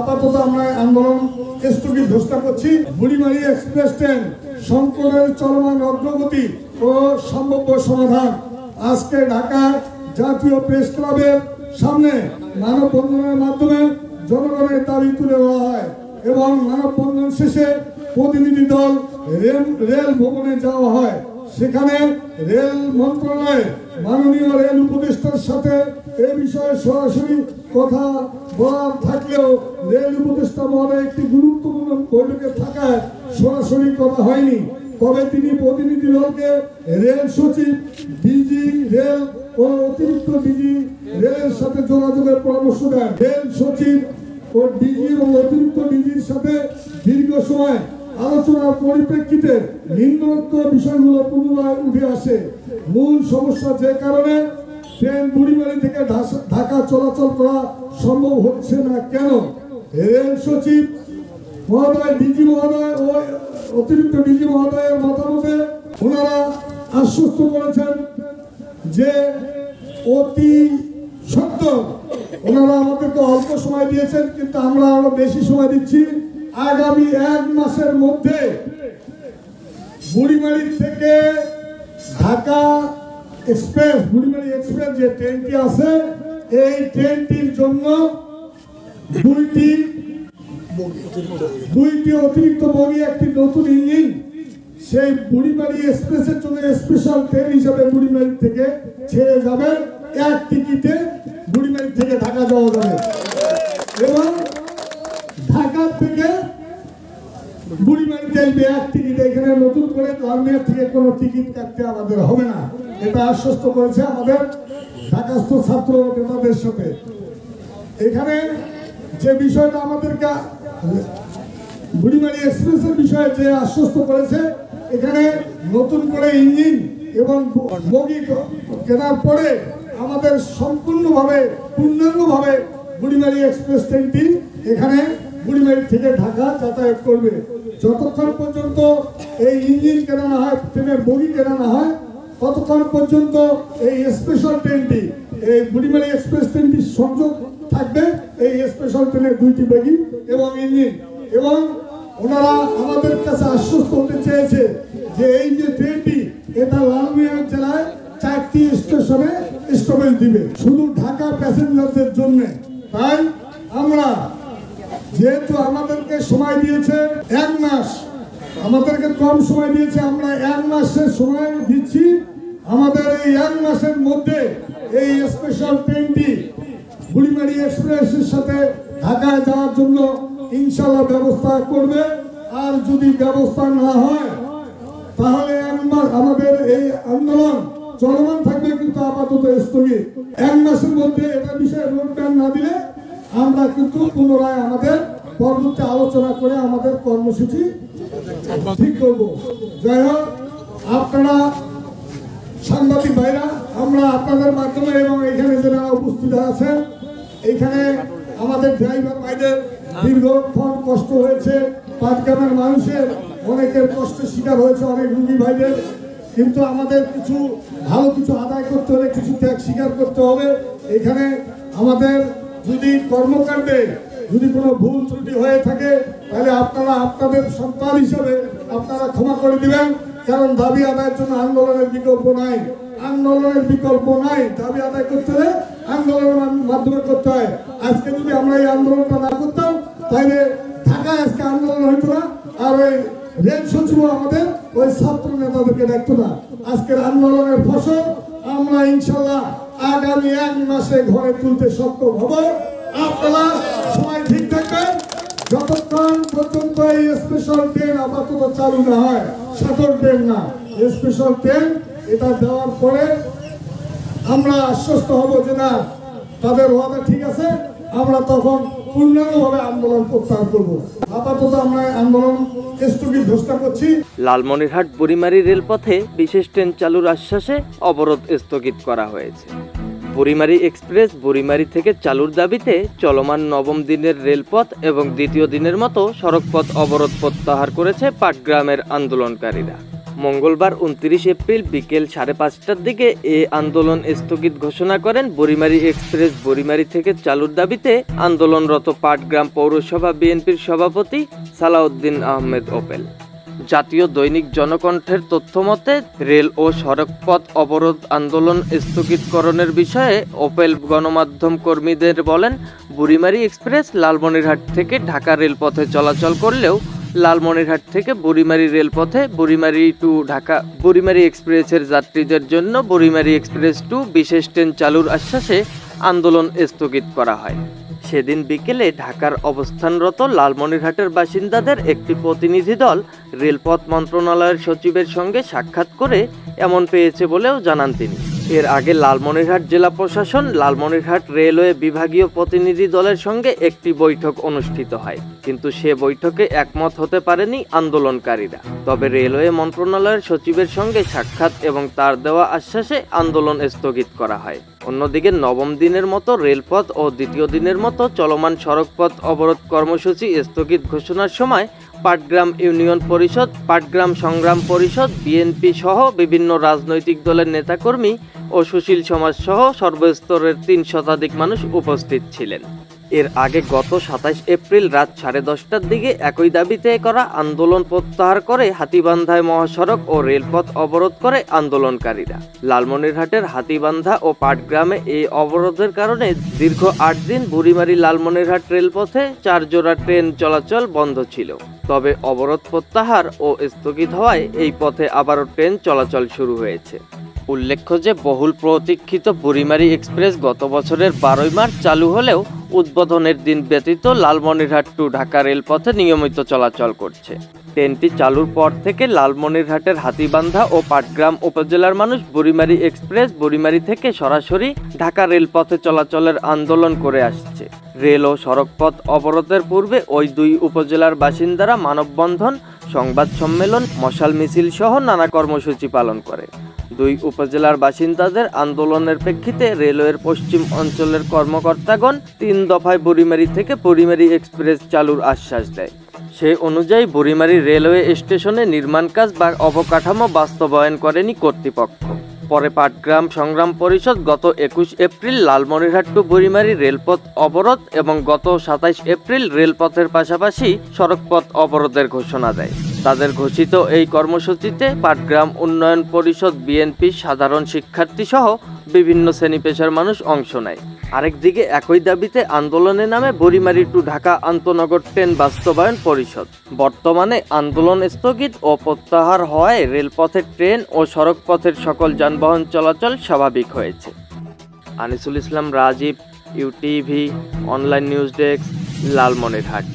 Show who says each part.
Speaker 1: আপাতত আমরা আন্দোলন স্থগিত ঘোষণা করছি। বুড়িমারি এক্সপ্রেস ট্রেন সংকটের চলমান অগ্রগতি ও সম্ভাব্য সমাধান আজকে ঢাকা জাতীয় প্রেস ক্লাবের সামনে মানববন্ধনের মাধ্যমে জনগণের দাবি তুলে দেওয়া হয় এবং মানববন্ধন শেষে প্রতিনিধি দল রেল ভবনে যাওয়া হয়। সেখানে রেল মন্ত্রণালয়ে মাননীয় রেল উপদেষ্টার সাথে এ বিষয়ে সরাসরি কথা বলার থাকলেও রেল উপদেষ্টা মহোদয় একটি গুরুত্বপূর্ণ বৈঠকে থাকায় সরাসরি কথা হয়নি। তবে তিনি প্রতিনিধি দলকে রেল সচিব, ডিজি রেল ও অতিরিক্ত ডিজি রেলের সাথে যোগাযোগের পরামর্শ দেন। রেল সচিব ও ডিজি ও অতিরিক্ত ডিজির সাথে দীর্ঘ সময় আলোচনার পরিপ্রেক্ষিতে নিম্নোক্ত বিষয়গুলো পুনরায় উঠে আসে। মূল সমস্যা যে কারণে ট্রেন বুড়িমারি থেকে ঢাকা চলাচল করা সম্ভব হচ্ছে না কেন। রেল সচিব মহোদয়, ডিজি মহোদয় ও অতিরিক্ত ডিজি মহোদয়ের মতামতে ওনারা আশ্বস্ত করেছেন যে অতি সত্তর ওনারা আমাদেরকে অল্প সময় দিয়েছেন, কিন্তু আমরা আরো বেশি সময় দিচ্ছি। আগামী 1 মাসের মধ্যে বুড়িমারি থেকে ঢাকা এক্সপ্রেস, বুড়িমারি এক্সপ্রেস যে ট্রেনটি আছে, এই ট্রেনটির জন্য দুইটি অতিরিক্ত বগি, একটি নতুন ইঞ্জিন সেই বুড়িমারি এক্সপ্রেসের জন্য স্পেশাল ট্রেন হিসাবে বুড়িমারি থেকে ছেড়ে যাবে। এক টিকিটে বুড়িমারি থেকে ঢাকা যাওয়া যাবে এবং ঢাকা থেকে বুড়িমারিতে আসবে এক টিকিট। এখানে নতুন করে লালমিয়া থেকে কোনো টিকিট কাটতে আমাদের হবে না, এটা আশ্বস্ত করেছে আমাদের ঢাকাস্থ ছাত্র নেতাদের সাথে। এখানে যে বিষয়টা আমাদেরকে বুড়িমারি এক্সপ্রেসের বিষয়ে যে আশ্বস্ত করেছে, এখানে নতুন করে ইঞ্জিন এবং বগি কেনার পরে আমাদের সম্পূর্ণভাবে পূর্ণাঙ্গভাবে বুড়িমারি এক্সপ্রেস ট্রেনটি এখানে বুড়িমারি থেকে ঢাকা যাতায়াত করবে। যতক্ষণ পর্যন্ত এই ইঞ্জিন কেনা না হয়, ট্রেনের বগি কেনা না হয়, ততক্ষণ পর্যন্ত এই স্পেশাল ট্রেনটি, এই বুড়িমারি এক্সপ্রেস ট্রেনটি সংযোগ থাকবে এই স্পেশাল ট্রেনের দুইটি বগি এবং ইঞ্জিন। এবং ওনারা আমাদের কাছে আশ্বস্ত হতে চেয়েছে যে এই যে ট্রেনটি, এটা লালমিয়া জেলায় 4টি স্টেশনে স্টপেজ দিবে শুধু ঢাকা প্যাসেঞ্জারদের জন্য। তাই আমরা, যেহেতু আমাদেরকে সময় দিয়েছে 1 মাস, আমাদেরকে কম সময় দিয়েছে, আমরা 1 মাসের সময় দিচ্ছি। আমাদের এই 1 মাসের মধ্যে এই স্পেশাল ট্রেনটি বুড়িমারি এক্সপ্রেসের সাথে ঢাকায় যাওয়ার জন্য ইনশাআল্লাহ ব্যবস্থা করবে। আর যদি ব্যবস্থা না হয় তাহলে আমাদের এই আন্দোলন চলমান থাকবে, কিন্তু আপাতত স্থগিত। 1 মাসের মধ্যে এটা বিষয়ে রোডম্যাপ না দিলে আমরা কিন্তু পুনরায় আমাদের পরবর্তী আলোচনা করে আমাদের কর্মসূচি ঠিক করব। যাই হোক, আপনারা সাংবাদিক ভাইরা, আমরা আপনাদের মাধ্যমে এবং এখানে যারা উপস্থিত আছেন, এখানে আমাদের ড্রাইভার ভাইদের দীর্ঘক্ষণ কষ্ট হয়েছে, পাটগ্রামের মানুষের অনেকের কষ্টের শিকার হয়েছে, অনেক রুগী ভাইদের। কিন্তু আমাদের কিছু ভালো কিছু আদায় করতে হলে কিছু ত্যাগ স্বীকার করতে হবে। এখানে আমাদের যদি কর্মকাণ্ডে যদি কোনো ভুল ত্রুটি হয়ে থাকে, তাহলে আপনারা আপনাদের সন্তান হিসাবে আপনারা ক্ষমা করে দিবেন। কারণ দাবি আদায়ের জন্য আন্দোলনের বিকল্প নাই, আন্দোলনের বিকল্প নাই। দাবি আদায় করতে হলে আন্দোলনের মাধ্যমে করতে হয়। আজকে যদি আমরা এই আন্দোলনটা না করতাম, তাহলে ঢাকায় আজকে আন্দোলন হইতো না, আর ওই রেল সচিব আমাদের ওই ছাত্র নেতাদেরকে দেখতো না। আজকের আন্দোলনের ফসল আমরা ইনশাল্লাহ আগামী 1 মাসে ঘরে তুলতে সক্ষম হব। আপনারা সবাই ঠিক থাকবেন যতক্ষণ পর্যন্ত এই স্পেশাল ট্রেন আপাতত চালু না হয়। সাধারণ ট্রেন না, স্পেশাল ট্রেন, এটা দেওয়ার পরে আমরা আশ্বস্ত হব যে না, তাদের ওয়াদা ঠিক আছে, আমরা তখন পূর্ণাঙ্গভাবে আন্দোলন প্রত্যাহার করব। আপাতত আমরা আন্দোলন স্থগিত ঘোষণা করছি।
Speaker 2: লালমনিরহাট বুড়িমারি রেলপথে বিশেষ ট্রেন চালুর আশ্বাসে অবরোধ স্থগিত করা হয়েছে। বুড়িমারি এক্সপ্রেস বুড়িমারি থেকে চালুর দাবিতে চলমান 9ম দিনের রেলপথ এবং দ্বিতীয় দিনের মতো সড়কপথ অবরোধ প্রত্যাহার করেছে পাটগ্রামের আন্দোলনকারীরা। মঙ্গলবার 29 এপ্রিল বিকেল 5:30টার দিকে এই আন্দোলন স্থগিত ঘোষণা করেন বুড়িমারী এক্সপ্রেস বুড়িমারী থেকে চালুর দাবিতে আন্দোলনরত পাটগ্রাম পৌরসভা বিএনপির সভাপতি সালাউদ্দিন আহমেদ ওপেল। জাতীয় দৈনিক জনকণ্ঠের তথ্যমতে রেল ও সড়কপথ অবরোধ আন্দোলন স্থগিতকরণের বিষয়ে ওপেল গণমাধ্যম কর্মীদের বলেন, বুড়িমারী এক্সপ্রেস লালমনিরহাট থেকে ঢাকা রেলপথে চলাচল করলেও লালমনিরহাট থেকে বুড়িমারী রেলপথে বুড়িমারী টু ঢাকা বুড়িমারী এক্সপ্রেসের যাত্রীদের জন্য বুড়িমারী এক্সপ্রেস টু বিশেষ ট্রেন চালুর আশ্বাসে আন্দোলন স্থগিত করা হয়। সেদিন বিকেলে ঢাকার অবস্থানরত লালমনিরহাটের বাসিন্দাদের একটি প্রতিনিধি দল রেলপথ মন্ত্রণালয়ের সচিবের সঙ্গে সাক্ষাৎ করে এমন পেয়েছে বলেও জানান তিনি। এর আগে লালমনিরহাট জেলা প্রশাসন লালমনিরহাট রেলওয়ে বিভাগীয় প্রতিনিধি দলের সঙ্গে একটি বৈঠক অনুষ্ঠিত হয়, কিন্তু সে বৈঠকে একমত হতে পারেনি আন্দোলনকারীরা। তবে রেলওয়ে মন্ত্রণালয়ের সচিবের সঙ্গে সাক্ষাৎ এবং তার দেওয়া আশ্বাসে আন্দোলন স্থগিত করা হয়। অন্যদিকে নবম দিনের মতো রেলপথ ও দ্বিতীয় দিনের মতো চলমান সড়কপথ অবরোধ কর্মসূচি স্থগিত ঘোষণার সময় পাটগ্রাম ইউনিয়ন পরিষদ, পাটগ্রাম সংগ্রাম পরিষদ, বিএনপি সহ বিভিন্ন রাজনৈতিক দলের নেতাকর্মী ও সুশীল সমাজ সহ সর্বস্তরের 3 শতাধিক মানুষ উপস্থিত ছিলেন। এর আগে গত 27 এপ্রিল রাত 10:30টার দিকে একই দাবিতে করা আন্দোলন প্রত্যাহার করে হাতীবান্ধায় মহাসড়ক ও রেলপথ অবরোধ করে আন্দোলনকারীরা। লালমনিরহাটের হাতীবান্ধা ও পাটগ্রামে এই অবরোধের কারণে দীর্ঘ 8 দিন বুড়িমারী লালমনিরহাট রেলপথে 4 জোড়া ট্রেন চলাচল বন্ধ ছিল। তবে অবরোধ প্রত্যাহার ও স্থগিত হওয়ায় এই পথে আবারও ট্রেন চলাচল শুরু হয়েছে। উল্লেখ্য যে বহুল প্রতীক্ষিত বুড়িমারী এক্সপ্রেস গত বছরের 12 মার্চ চালু হলেও উদ্বোধনের দিন ব্যতীত লালমনিরহাট টু ঢাকা রেলপথে নিয়মিত চলাচল করছে। ট্রেনটি চালুর পর থেকে লালমনিরহাটের হাতীবান্ধা ও পাটগ্রাম উপজেলার মানুষ বুড়িমারী এক্সপ্রেস বুড়িমারী থেকে সরাসরি ঢাকা রেলপথে চলাচলের আন্দোলন করে আসছে। রেল ও সড়কপথ অবরোধের পূর্বে ওই 2 উপজেলার বাসিন্দারা মানববন্ধন, সংবাদ সম্মেলন, মশাল মিছিল সহ নানা কর্মসূচি পালন করে। 2 উপজেলার বাসিন্দাদের আন্দোলনের প্রেক্ষিতে রেলওয়ের পশ্চিম অঞ্চলের কর্মকর্তাগণ 3 দফায় বুড়িমারী থেকে বুড়িমারী এক্সপ্রেস চালুর আশ্বাস দেয়। সে অনুযায়ী বুড়িমারী রেলওয়ে স্টেশনে নির্মাণ কাজ বা অবকাঠামো বাস্তবায়ন করেনি কর্তৃপক্ষ। পরে পাটগ্রাম সংগ্রাম পরিষদ গত 21 এপ্রিল লালমনিরহাট টু বুড়িমারী রেলপথ অবরোধ এবং গত 27 এপ্রিল রেলপথের পাশাপাশি সড়কপথ অবরোধের ঘোষণা দেয়। তাদের ঘোষিত এই কর্মসূচিতে পাটগ্রাম উন্নয়ন পরিষদ, বিএনপি, সাধারণ শিক্ষার্থী সহ বিভিন্ন শ্রেণী পেশার মানুষ অংশ নেয়। আরেকদিকে একই দাবিতে আন্দোলনে নামে বুড়িমারী টু ঢাকা আন্তনগর ট্রেন বাস্তবায়ন পরিষদ। বর্তমানে আন্দোলন স্থগিত ও প্রত্যাহার হওয়ায় রেলপথের ট্রেন ও সড়কপথের সকল যানবাহন চলাচল স্বাভাবিক হয়েছে। Anisul Islam Rajib, UTV online news desk, Lalmonirhat.